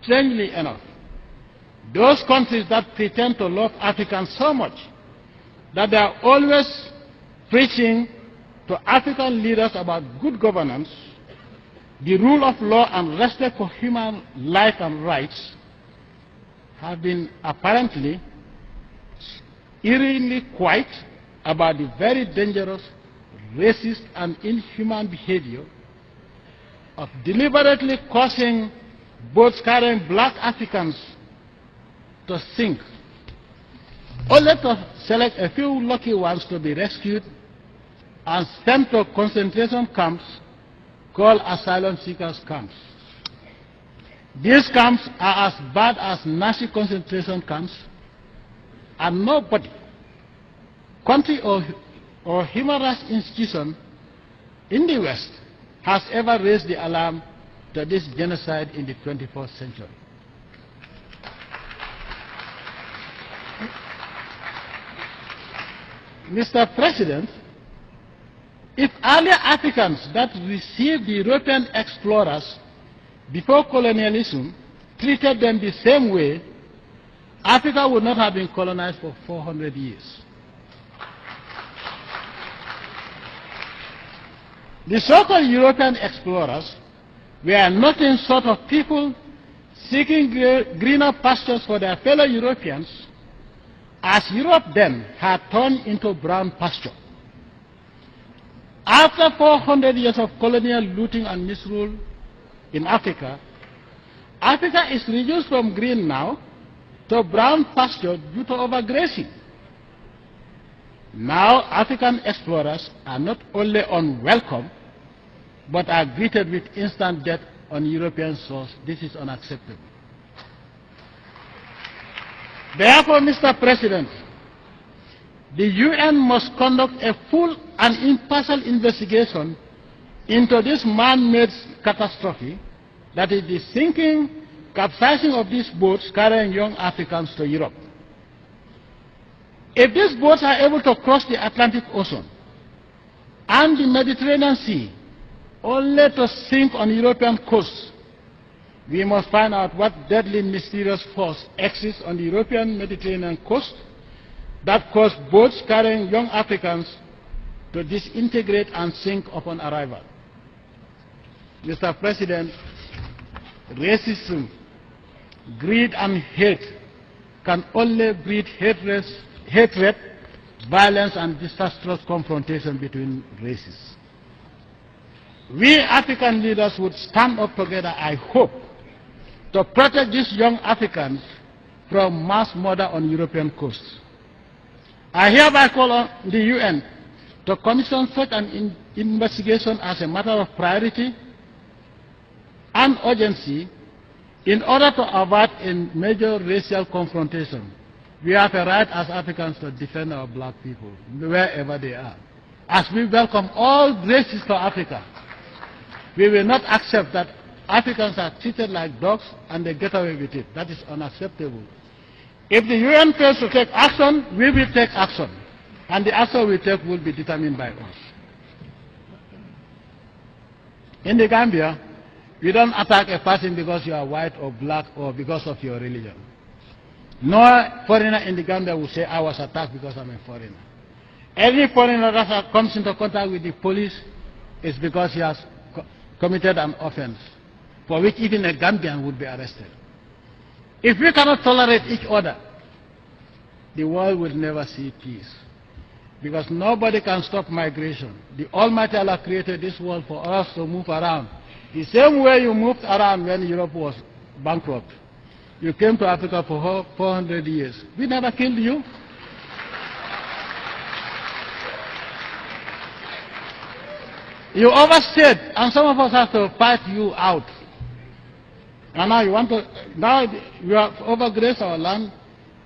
Strangely enough, those countries that pretend to love Africans so much that they are always preaching to African leaders about good governance, the rule of law and respect for human life and rights, have been apparently eerily quiet about the very dangerous, racist and inhuman behavior of deliberately causing boats carrying black Africans to sink, only to select a few lucky ones to be rescued and sent to concentration camps called asylum seekers camps. These camps are as bad as Nazi concentration camps, and nobody, country or human rights institution in the West has ever raised the alarm to this genocide in the 21st century. Mr. President, if earlier Africans that received the European explorers before colonialism treated them the same way, Africa would not have been colonized for 400 years. The so-called European explorers were nothing short of people seeking greener pastures for their fellow Europeans, as Europe then had turned into brown pasture. After 400 years of colonial looting and misrule in Africa, Africa is reduced from green now to brown pasture due to overgrazing. Now African explorers are not only unwelcome, but are greeted with instant death on European soils. This is unacceptable. Therefore, Mr. President, the UN must conduct a full and impartial investigation into this man-made catastrophe, that is the sinking, capsizing of these boats carrying young Africans to Europe. If these boats are able to cross the Atlantic Ocean and the Mediterranean Sea only to sink on European coasts, we must find out what deadly mysterious force exists on the European Mediterranean coast that caused boats carrying young Africans to disintegrate and sink upon arrival. Mr. President, racism, greed and hate can only breed hatred, violence and disastrous confrontation between races. We African leaders would stand up together, I hope, to protect these young Africans from mass murder on European coasts. I hereby call on the UN to commission such an investigation as a matter of priority and urgency in order to avoid a major racial confrontation. We have a right as Africans to defend our black people wherever they are. As we welcome all races to Africa, we will not accept that Africans are treated like dogs and they get away with it. That is unacceptable. If the UN fails to take action, we will take action. And the action we take will be determined by us. In the Gambia, we don't attack a person because you are white or black or because of your religion. No foreigner in the Gambia will say, I was attacked because I'm a foreigner. Any foreigner that comes into contact with the police is because he has committed an offense for which even a Gambian would be arrested. If we cannot tolerate each other, the world will never see peace. Because nobody can stop migration. The Almighty Allah created this world for us to move around. The same way you moved around when Europe was bankrupt. You came to Africa for 400 years. We never killed you. You overstayed, and some of us have to fight you out. And now you have overgrazed our land.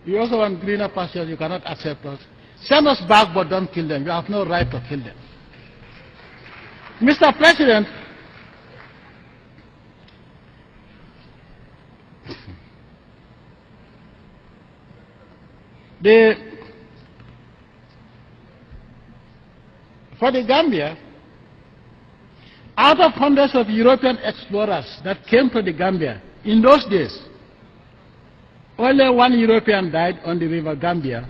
You also want greener pastures. You cannot accept us. Send us back, but don't kill them. You have no right to kill them. Mr. President, for the Gambia, out of hundreds of European explorers that came to the Gambia In those days, only one European died on the river Gambia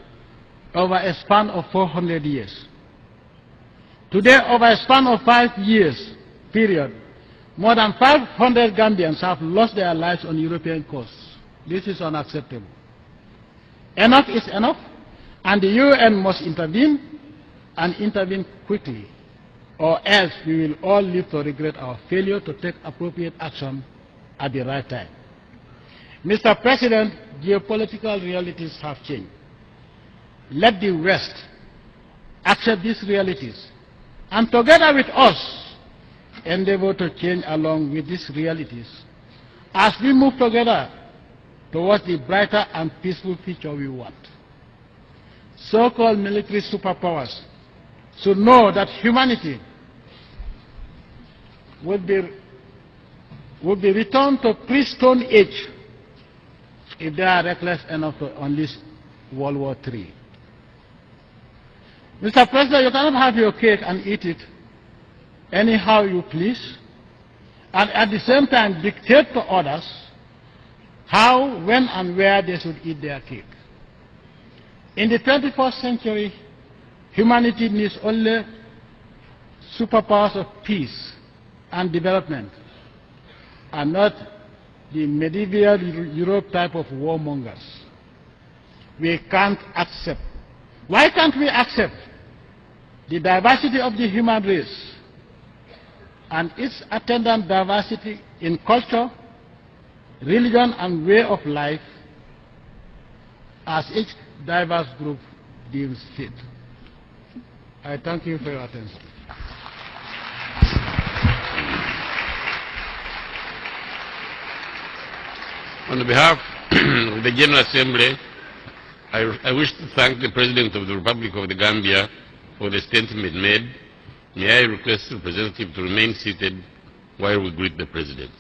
over a span of 400 years. Today, over a span of 5 years period, more than 500 Gambians have lost their lives on European coasts. This is unacceptable. Enough is enough, and the UN must intervene, and intervene quickly, or else we will all live to regret our failure to take appropriate action at the right time. Mr. President, geopolitical realities have changed. Let the West accept these realities, and together with us, endeavor to change along with these realities as we move together towards the brighter and peaceful future we want. So-called military superpowers should know that humanity would be returned to pre-Stone Age if they are reckless enough to unleash World War III. Mr. President, you cannot have your cake and eat it anyhow you please, and at the same time dictate to others how, when, and where they should eat their cake. In the 21st century, humanity needs only superpowers of peace and development, and not the medieval Europe type of warmongers. We can't accept. Why can't we accept the diversity of the human race and its attendant diversity in culture, religion, and way of life as each diverse group deems fit? I thank you for your attention. On behalf of the General Assembly, I wish to thank the President of the Republic of the Gambia for the statement made. May I request the representative to remain seated while we greet the President.